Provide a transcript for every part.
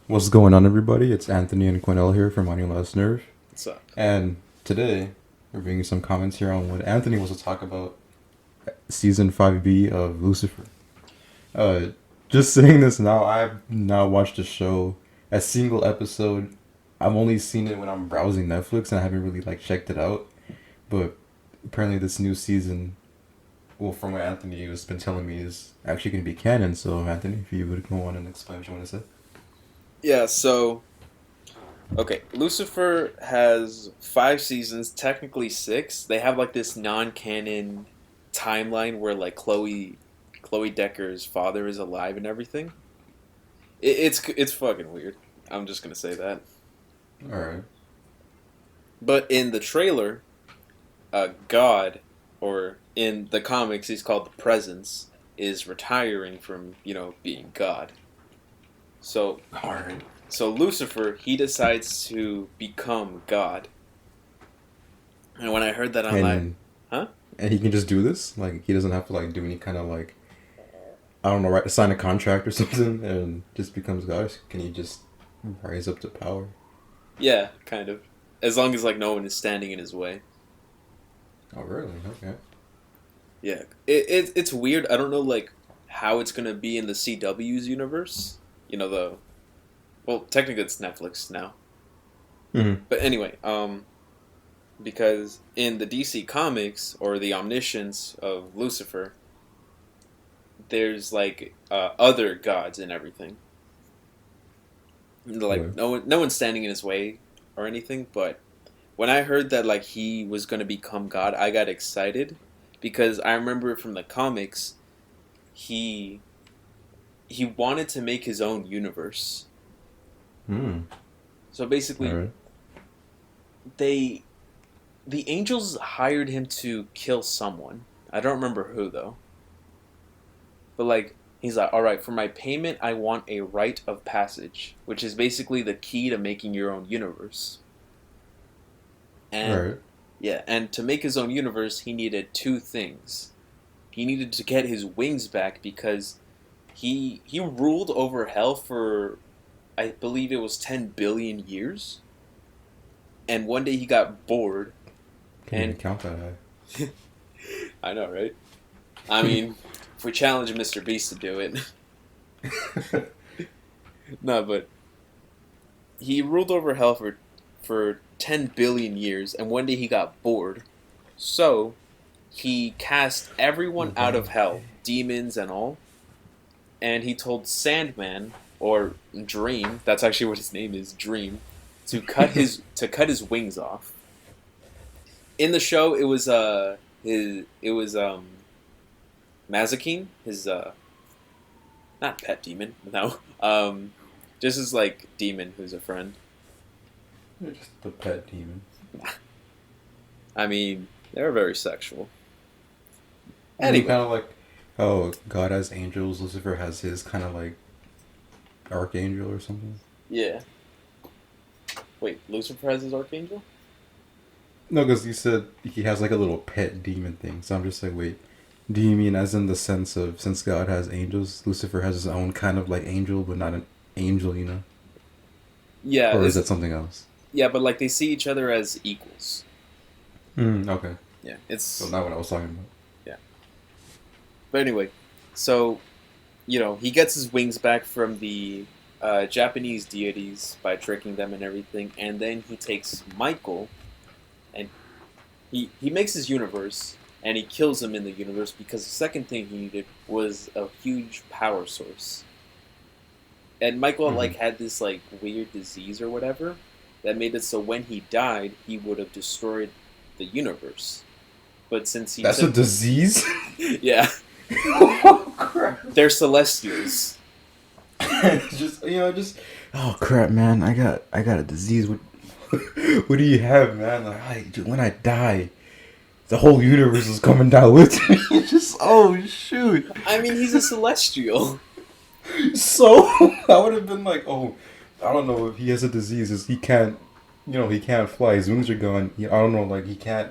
What's going on, everybody? It's Anthony and Quinell here from On Your Last Nerve. What's up? And today, we're bringing some comments here on what Anthony wants to talk about Season 5B of Lucifer. Uh, just saying this now, I've now watched the show, a single episode. I've only seen it when I'm browsing Netflix, and I haven't really, checked it out. But apparently this new season, well, from what Anthony has been telling me, is actually going to be canon. So, Anthony, if you would go on and explain what you want to say. Yeah, so okay, Lucifer has 5 seasons, technically 6. They have like this non-canon timeline where like Chloe Decker's father is alive and everything. It's fucking weird. I'm just gonna say that. Alright. But in the trailer, God, or in the comics, he's called the Presence, is retiring from being God. So Alright. So Lucifer, he decides to become God. And when I heard that, I'm like, And huh? And he can just do this? Like, he doesn't have to, do any kind of, I don't know, right, sign a contract or something and just becomes God? Can he just rise up to power? Yeah, kind of. As long as, like, no one is standing in his way. Oh, really? Okay. Yeah. It's weird. I don't know, like, how it's going to be in the CW's universe. Well, technically it's Netflix now. Mm-hmm. But anyway, because in the DC comics, or the omniscience of Lucifer, there's like other gods and everything. Like Right. no one's standing in his way or anything. But when I heard that like he was gonna become God, I got excited because I remember from the comics, he he wanted to make his own universe. Hmm. So basically, Alright. they the angels hired him to kill someone. I don't remember who though. But like he's like, all right, for my payment, I want a rite of passage, which is basically the key to making your own universe. And Alright. yeah, and to make his own universe, he needed 2 things. He needed to get his wings back because he ruled over hell for, I believe it was 10 billion years. And one day he got bored, Can't even and count that high. I know, right? I mean, if we challenge Mr. Beast to do it, no, but he ruled over hell for 10 billion years, and one day he got bored, so he cast everyone out of hell, demons and all, and he told Sandman, or Dream, that's actually what his name is, Dream, to cut his wings off. In the show, it was Mazikeen, his not pet demon, no, just his like demon who's a friend. You're just the pet demon. I mean, they're very sexual. Kind Anyway, of like how God has angels, Lucifer has his kind of archangel or something. yeah. Wait, Lucifer has his archangel? No, because you said he has a little pet demon thing. So I'm just like, wait, do you mean as in the sense of since God has angels, Lucifer has his own kind of angel, but not an angel, Yeah, Or is that something else? yeah, but like they see each other as equals. Okay. Yeah, So it's not what I was talking about. yeah. But anyway, so he gets his wings back from the Japanese deities by tricking them and everything, and then he takes Michael and he makes his universe and he kills him in the universe because the second thing he needed was a huge power source. And Michael Mm-hmm. had this weird disease or whatever that made it so when he died he would have destroyed the universe. But since he That's a took disease? yeah, Oh, crap. they're celestials. just oh crap, man! I got a disease. What do you have, man? When I die, the whole universe is coming down with me. Just oh shoot! I mean, he's a celestial. So I would have been like, oh, I don't know if he has a disease. He can't, he can't fly. His wings are gone. I don't know, he can't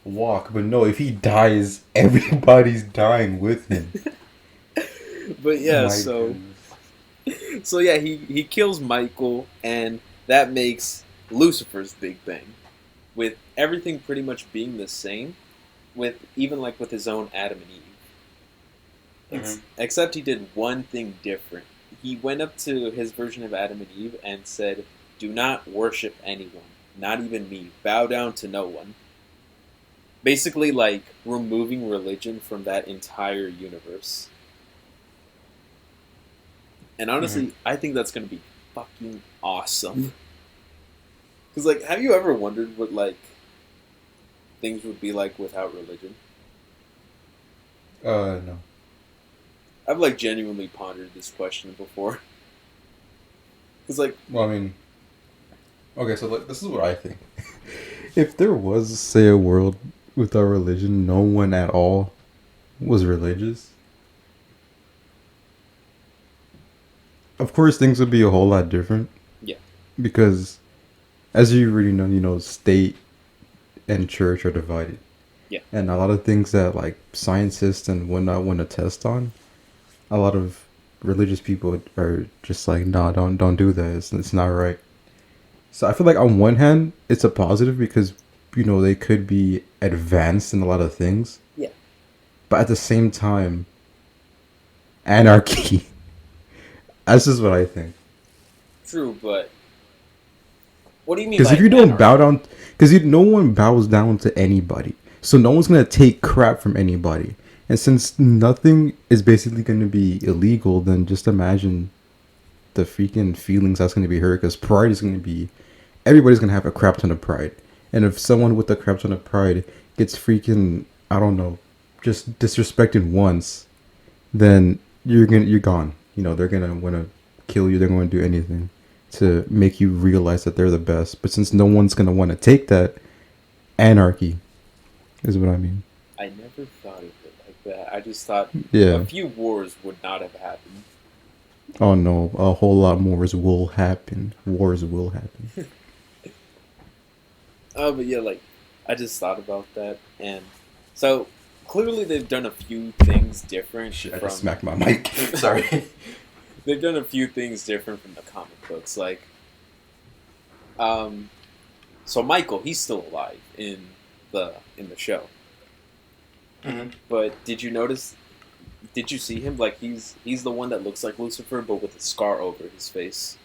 walk. But no, if he dies, everybody's dying with him. But yeah, My so goodness. So yeah, he kills Michael, and that makes Lucifer's Big Bang, with everything pretty much being the same, with even like with his own Adam and Eve. Except he did one thing different. He went up to his version of Adam and Eve and said, "Do not worship anyone, not even me. Bow down to no one." Basically, like removing religion from that entire universe. And honestly, I think that's gonna be fucking awesome. Because, like, have you ever wondered what like things would be like without religion? No. I've like genuinely pondered this question before. Because, like, Well, I mean, okay, so like, this is what I think. If there was, say, a world without religion, no one at all was religious, of course things would be a whole lot different. Yeah. Because, as you already know, state and church are divided. Yeah. And a lot of things that like scientists and whatnot want to test on, a lot of religious people are just like, nah, don't do that. It's not right. So I feel like on one hand, it's a positive because they could be advanced in a lot of things. Yeah. But at the same time, anarchy. That's just what I think. True, but what do you mean? Because if you don't bow down, because no one bows down to anybody, so no one's gonna take crap from anybody. And since nothing is basically gonna be illegal, then just imagine the freaking feelings that's gonna be hurt. Because pride is gonna be, everybody's gonna have a crap ton of pride. And if someone with a crap ton of pride gets freaking, I don't know, just disrespected once, then you're gone. They're gonna want to kill you. They're going to do anything to make you realize that they're the best. But since no one's gonna want to take that, anarchy is what I mean. I never thought of it like that. I just thought Yeah. a few wars would not have happened. Oh no, a whole lot more will happen. Wars will happen. Oh, but yeah, like I just thought about that, and so clearly they've done a few things different. Shit, I just smacked my mic. Sorry. They've done a few things different from the comic books, like, so Michael, he's still alive in the show. Mm-hmm. But did you notice? Did you see him? Like he's the one that looks like Lucifer, but with a scar over his face.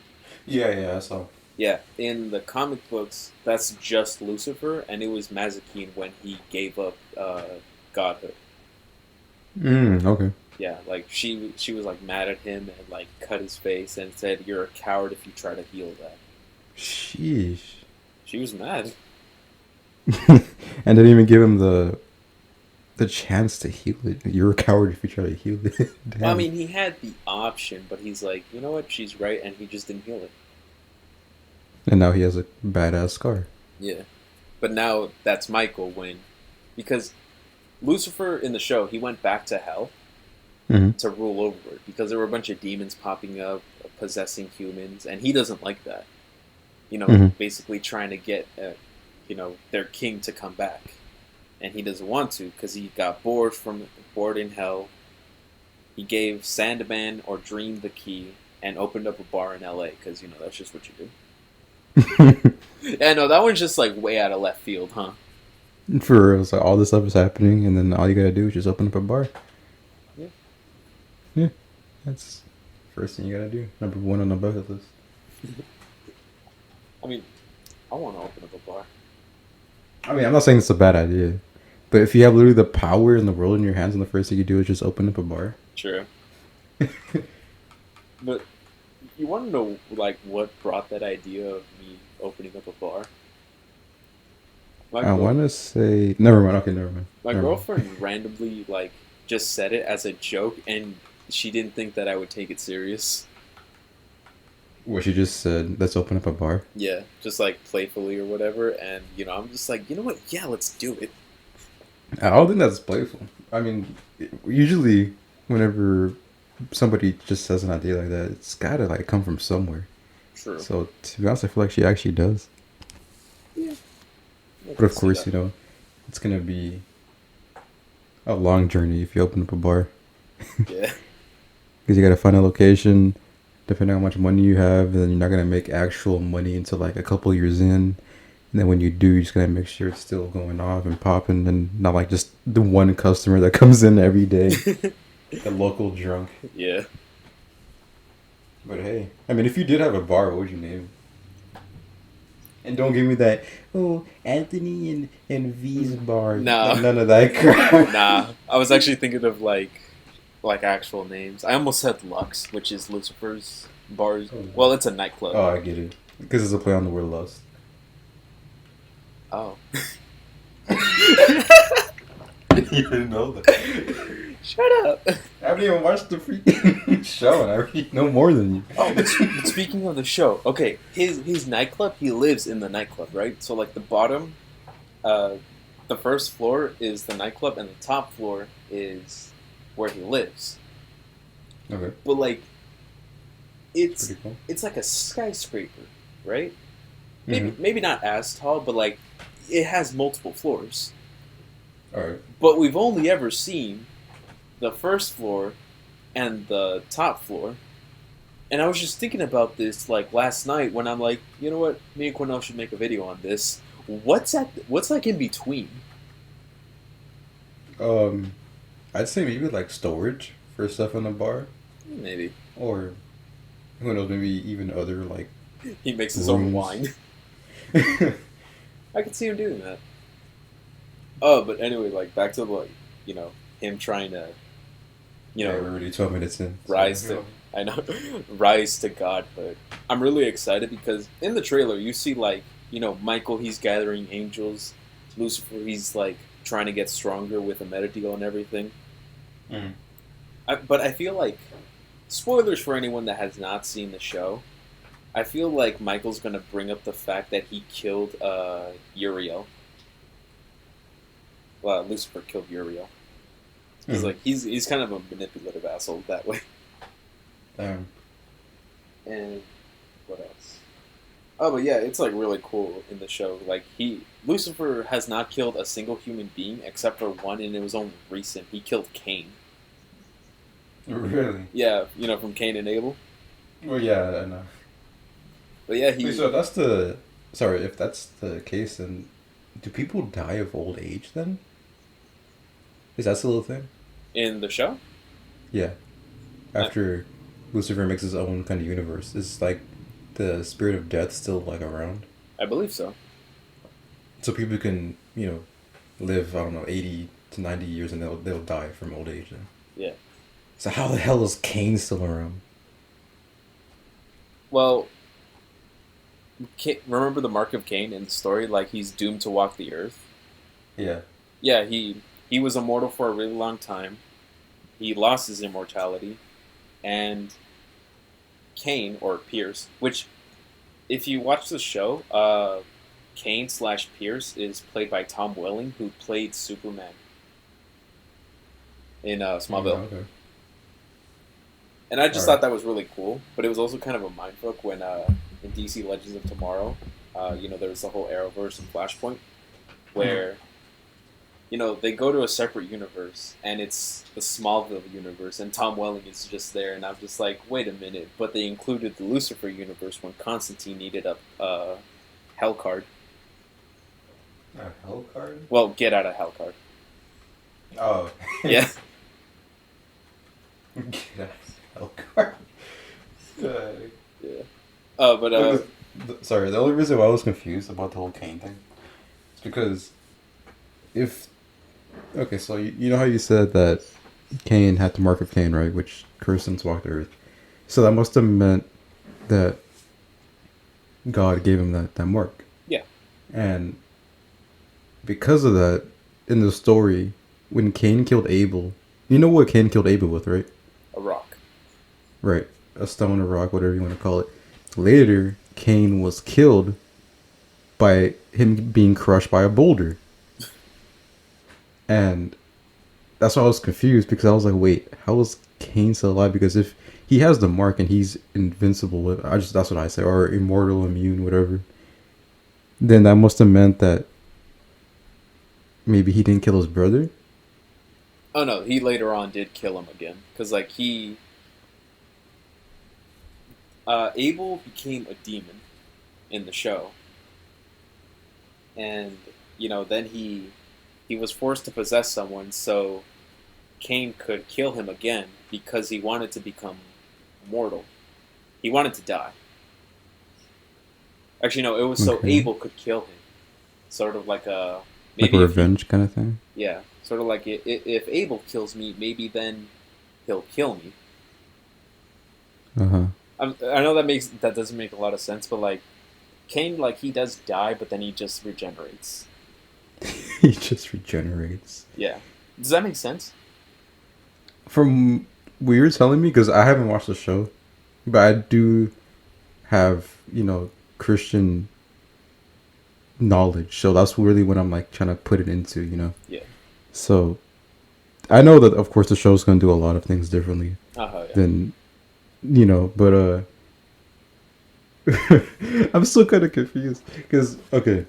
Yeah, I saw. Yeah, in the comic books, that's just Lucifer, and it was Mazikeen when he gave up godhood. Okay. Yeah, like she was like mad at him and like cut his face and said, "You're a coward if you try to heal that." Sheesh. She was mad. And didn't even give him the chance to heal it. You're a coward if you try to heal it. Well, I mean, he had the option, but he's like, you know what? She's right, and he just didn't heal it. And now he has a badass scar. Yeah, but now that's Michael because Lucifer in the show, he went back to hell to rule over it because there were a bunch of demons popping up, possessing humans, and he doesn't like that. Basically trying to get, their king to come back, and he doesn't want to because he got bored in hell. He gave Sandman or Dream the key and opened up a bar in L.A. because that's just what you do. Yeah, no, that one's just like way out of left field, huh? For real, so all this stuff is happening, and then all you gotta do is just open up a bar. Yeah, that's the first thing you gotta do. Number one on the bucket list. I mean, I want to open up a bar. I mean, I'm not saying it's a bad idea, but if you have literally the power in the world in your hands, and the first thing you do is just open up a bar. True. But you want to know, like, what brought that idea of me opening up a bar? I want to say... Never mind. Okay, never mind. My girlfriend randomly, like, just said it as a joke, and she didn't think that I would take it serious. What, she just said, let's open up a bar? Yeah, just, like, playfully or whatever, and, I'm just like, you know what? Yeah, let's do it. I don't think that's playful. I mean, usually, whenever somebody just says an idea like that, it's gotta, like, come from somewhere. True. So, to be honest, I feel like she actually does. Yeah. But of course, it's gonna be a long journey if you open up a bar. Yeah. Because you gotta find a location, depending on how much money you have, and then you're not gonna make actual money until like a couple years in. And then when you do, you're just gonna make sure it's still going off and popping, and not like just the one customer that comes in every day, the local drunk. Yeah. But hey, I mean, if you did have a bar, what would you name it? And don't give me that, oh, Anthony and V's bar. Nah. None of that crap. Nah, I was actually thinking of like actual names. I almost said Lux, which is Lucifer's bars. Well, it's a nightclub. Oh, I get it. Because it's a play on the word lust. Oh. You didn't know that. Shut up. I haven't even watched the freaking show, and I already know more than you. Oh, but speaking of the show, okay, his nightclub, he lives in the nightclub, right? So like the bottom, the first floor is the nightclub, and the top floor is where he lives. Okay. But like, it's Pretty cool. it's like a skyscraper, right? Mm-hmm. Maybe not as tall, but like it has multiple floors. Alright. But we've only ever seen the first floor and the top floor. And I was just thinking about this like last night when I'm like, you know what, me and Cornell should make a video on this. What's like in between? I'd say maybe like storage for stuff in the bar, Maybe. or who knows, maybe even other like. He makes his own Rooms. wine. I could see him doing that. Oh, but anyway, like back to like, him trying to, Yeah, we're already 12 minutes in. rise rise to godhood. I'm really excited because in the trailer you see like, Michael, he's gathering angels. Lucifer, he's like trying to get stronger with a meta deal and everything. Mhm. But I feel like, spoilers for anyone that has not seen the show, I feel like Michael's going to bring up the fact that he killed Uriel. Well, Lucifer killed Uriel. Because like he's kind of a manipulative asshole that way. Um, And what else? Oh, but yeah, it's like really cool in the show. Like Lucifer has not killed a single human being except for one, and it was only recent. He killed Cain. really? Yeah, from Cain and Abel. Well, yeah, I know. But yeah, Wait, so that's the. Sorry, if that's the case, then do people die of old age then? Is that still a thing? in the show. Yeah. After Lucifer makes his own kind of universe, is like the spirit of death still like around? I believe so. So people can, live, I don't know, 80 to 90 years and they'll die from old age then. Yeah. So how the hell is Cain still around? Well, remember the mark of Cain in the story? Like he's doomed to walk the earth. Yeah. Yeah, he was immortal for a really long time. He lost his immortality, and Cain, or Pierce, which, if you watch the show, Cain/Pierce is played by Tom Welling, who played Superman in Smallville. Okay. And I just Alright. thought that was really cool, but it was also kind of a mindfuck when in DC Legends of Tomorrow, there was the whole Arrowverse and Flashpoint, where they go to a separate universe, and it's the Smallville universe, and Tom Welling is just there, and I'm just like, wait a minute, but they included the Lucifer universe when Constantine needed a Hell card. A hell card? Well, get out of Hell card. Oh. Yeah. Get out of hell card. Yeah. But Sorry, the only reason why I was confused about the whole Cain thing is because okay, so you know how you said that Cain had the mark of Cain, right? Which cursed him to walk the earth. So that must have meant that God gave him that mark. Yeah. And because of that, in the story, when Cain killed Abel, you know what Cain killed Abel with, right? a rock. Right. A stone, a rock, whatever you want to call it. Later, Cain was killed by him being crushed by a boulder. And that's why I was confused, because I was like, wait, how is Cain still alive? Because if he has the mark and he's invincible, that's what I say, or immortal, immune, whatever, then that must have meant that maybe he didn't kill his brother? Oh no, he later on did kill him again, because Abel became a demon in the show, and then he was forced to possess someone so Cain could kill him again because he wanted to become mortal. He wanted to die. Actually, no, it was so Okay. Abel could kill him. Sort of like a Like a maybe if he revenge kind of thing. yeah, sort of like if Abel kills me, maybe then he'll kill me. Uh huh. I know that doesn't make a lot of sense, but like Cain, like he does die, but then he just regenerates. He just regenerates. Yeah, does that make sense? From what you're telling me, because I haven't watched the show, but I do have, Christian knowledge. So that's really what I'm like trying to put it into. Yeah. So I know that, of course, the show's going to do a lot of things differently Yeah. than, but I'm still kind of confused. Because, okay,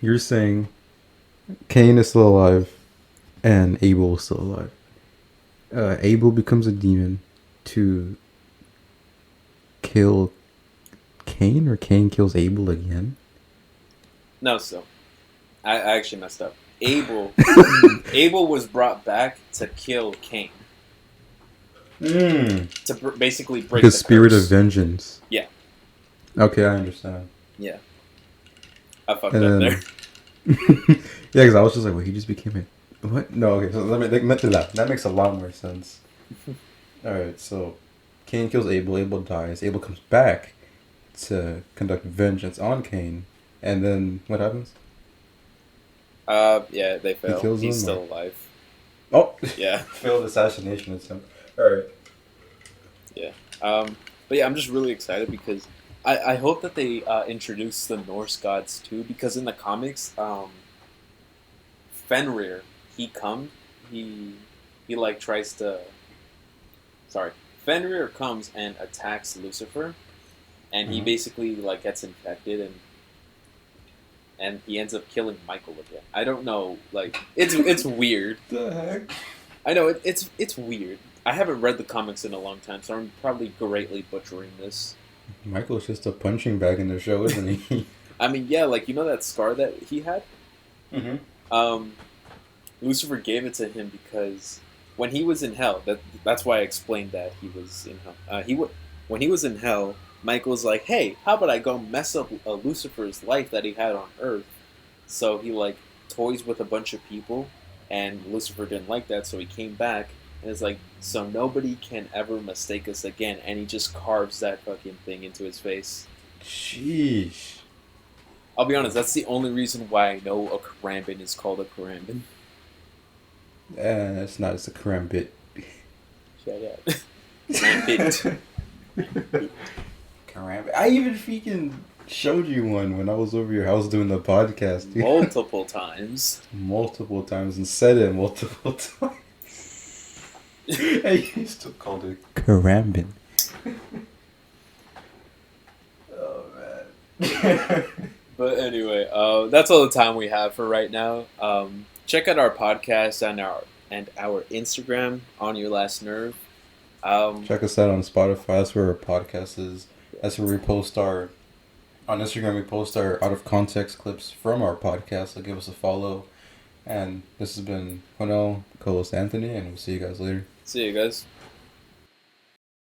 you're saying Cain is still alive and Abel is still alive. Abel becomes a demon to kill Cain, or Cain kills Abel again? No, so I actually messed up. Abel was brought back to kill Cain to basically break The the spirit of curse. vengeance. Yeah. Okay, I understand. Yeah, I fucked And up there. then, yeah, because I was just like, well, he just became a what? No, okay, so that makes a lot more sense. All right, so Cain kills Abel. Abel dies. Abel comes back to conduct vengeance on Cain, and then what happens? Yeah, they He fail. kills He's him, still or alive. oh, Yeah, failed assassination attempt. All right. yeah. But yeah, I'm just really excited because I hope that they introduce the Norse gods too. Because in the comics, Fenrir, he come, he he like tries to. Sorry, Fenrir comes and attacks Lucifer, and he Mm-hmm. basically like gets infected and he ends up killing Michael again. I don't know, like it's weird. The heck? I know it's weird. I haven't read the comics in a long time, so I'm probably greatly butchering this. Michael's just a punching bag in the show, isn't he? I mean, yeah, like that scar that he had. Mm-hmm. Um, Lucifer gave it to him because when he was in hell, that's why I explained that he was in hell. When he was in hell, Michael was like, "Hey, how about I go mess up Lucifer's life that he had on Earth?" So he like toys with a bunch of people, and Lucifer didn't like that, so he came back and is like, "So nobody can ever mistake us again," and he just carves that fucking thing into his face. Sheesh. I'll be honest, that's the only reason why I know a Karambin is called a Karambin. It's not. It's a karambit. Shout out. Karambit. Karambit. I even freaking showed you one when I was over your house doing the podcast, dude. Multiple times. Multiple times, and said it multiple times. Hey, you still called it karambit. Oh man. But anyway, that's all the time we have for right now. Check out our podcast and our Instagram on your last nerve. Check us out on Spotify. That's where our podcast is. That's where we post our. On Instagram, we post our out of context clips from our podcast. So give us a follow. And this has been Honel, co-host Anthony, and we'll see you guys later. See you guys.